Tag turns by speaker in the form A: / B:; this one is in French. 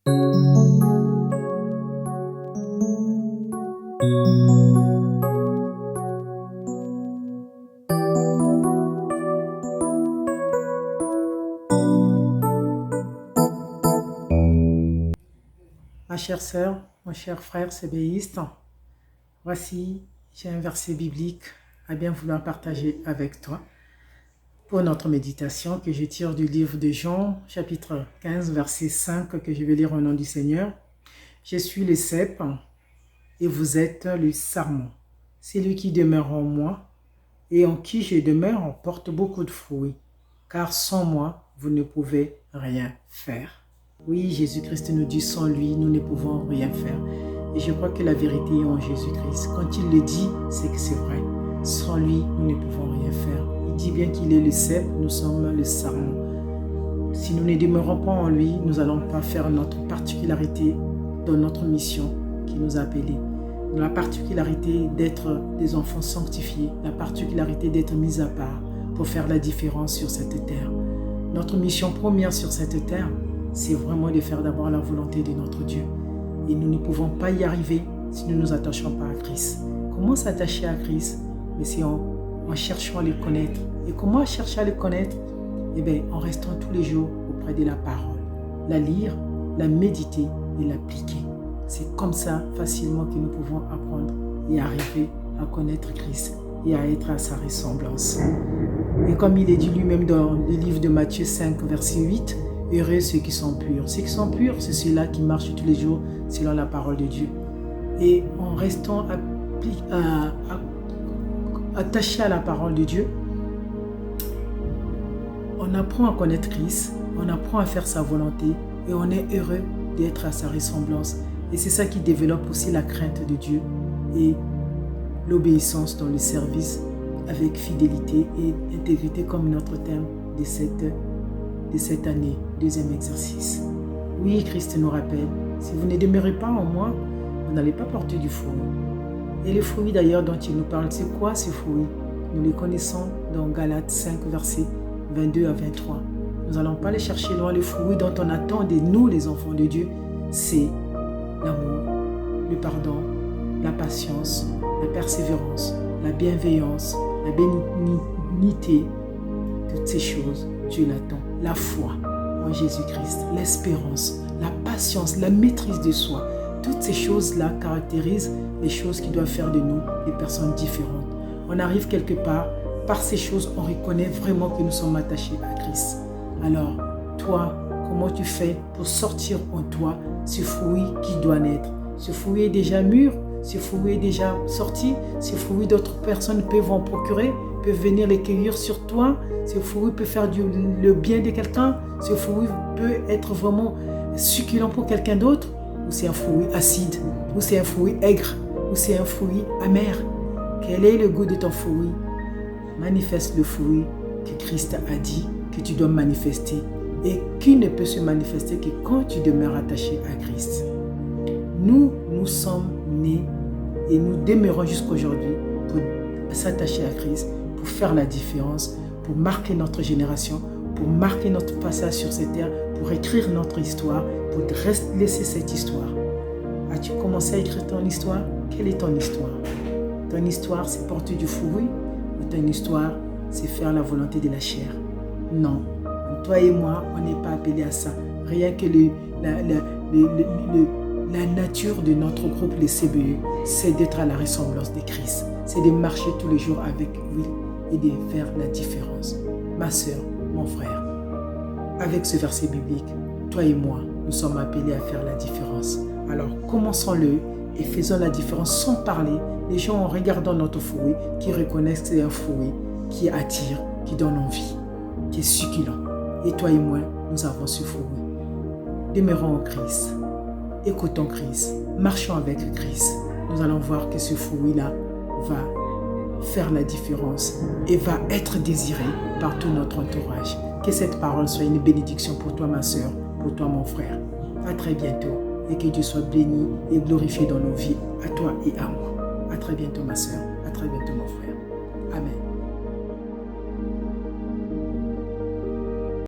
A: Ma chère sœur, mon cher frère sébéiste, voici, j'ai un verset biblique à bien vouloir partager avec toi pour notre méditation que je tire du livre de Jean, chapitre 15, verset 5, que je vais lire au nom du Seigneur. Je suis le cep et vous êtes le sarment. Celui qui demeure en moi et en qui je demeure porte beaucoup de fruits, car sans moi, vous ne pouvez rien faire. Oui, Jésus-Christ nous dit, sans lui, nous ne pouvons rien faire. Et je crois que la vérité est en Jésus-Christ. Quand il le dit, c'est que c'est vrai. Sans lui, nous ne pouvons rien faire. Il dit bien qu'il est le cep, nous sommes le sarment. Si nous ne demeurons pas en lui, nous n'allons pas faire notre particularité dans notre mission qui nous a appelés. La particularité d'être des enfants sanctifiés, la particularité d'être mis à part pour faire la différence sur cette terre. Notre mission première sur cette terre, c'est vraiment de faire d'abord la volonté de notre Dieu. Et nous ne pouvons pas y arriver si nous ne nous attachons pas à Christ. Comment s'attacher à Christ? Mais c'est en cherchant à le connaître. Et comment chercher à le connaître? Eh bien, en restant tous les jours auprès de la parole. La lire, la méditer et l'appliquer. C'est comme ça, facilement, que nous pouvons apprendre et arriver à connaître Christ et à être à sa ressemblance. Et comme il est dit lui-même dans le livre de Matthieu 5, verset 8, « Heureux ceux qui sont purs ». Ceux qui sont purs, c'est ceux-là qui marchent tous les jours selon la parole de Dieu. Et en restant attaché à la parole de Dieu, on apprend à connaître Christ, on apprend à faire sa volonté et on est heureux d'être à sa ressemblance. Et c'est ça qui développe aussi la crainte de Dieu et l'obéissance dans le service avec fidélité et intégrité comme notre thème de cette année, deuxième exercice. Oui, Christ nous rappelle, si vous ne demeurez pas en moi, vous n'allez pas porter du fruit. Et les fruits d'ailleurs dont il nous parle, c'est quoi ces fruits? Nous les connaissons dans Galates 5, versets 22 à 23. Nous n'allons pas les chercher loin. Les fruits dont on attend de nous, les enfants de Dieu, c'est l'amour, le pardon, la patience, la persévérance, la bienveillance, la bénignité. Toutes ces choses, Dieu l'attend. La foi en Jésus-Christ, l'espérance, la patience, la maîtrise de soi. Toutes ces choses-là caractérisent les choses qui doivent faire de nous des personnes différentes. On arrive quelque part, par ces choses, on reconnaît vraiment que nous sommes attachés à Christ. Alors, toi, comment tu fais pour sortir en toi ce fruit qui doit naître? Ce fruit est déjà mûr, ce fruit est déjà sorti, ce fruit d'autres personnes peuvent en procurer, peuvent venir les cueillir sur toi, ce fruit peut faire le bien de quelqu'un, ce fruit peut être vraiment succulent pour quelqu'un d'autre, ou c'est un fruit acide, ou c'est un fruit aigre, ou c'est un fruit amer. Quel est le goût de ton fruit? Manifeste le fruit que Christ a dit que tu dois manifester et qui ne peut se manifester que quand tu demeures attaché à Christ. Nous sommes nés et nous demeurons jusqu'aujourd'hui pour s'attacher à Christ, pour faire la différence, pour marquer notre génération, pour marquer notre passage sur cette terre, pour écrire notre histoire, pour laisser cette histoire. As-tu commencé à écrire ton histoire? Quelle est ton histoire? Ton histoire, c'est porter du fruit ou ton histoire, c'est faire la volonté de la chair? Non. Toi et moi, on n'est pas appelés à ça. Rien que la nature de notre groupe, les CBE, c'est d'être à la ressemblance de Christ. C'est de marcher tous les jours avec lui et de faire la différence. Ma sœur, mon frère, avec ce verset biblique, toi et moi, nous sommes appelés à faire la différence. Alors, commençons-le et faisons la différence sans parler. Les gens, en regardant notre fruit, qui reconnaissent que c'est un fruit qui attire, qui donne envie, qui est succulent. Et toi et moi, nous avons ce fruit. Demeurons en Christ. Écoutons Christ. Marchons avec Christ. Nous allons voir que ce fruit-là va faire la différence et va être désiré par tout notre entourage. Que cette parole soit une bénédiction pour toi, ma sœur, pour toi, mon frère. À très bientôt et que Dieu soit béni et glorifié dans nos vies, à toi et à moi. À très bientôt, ma sœur. À très bientôt, mon frère.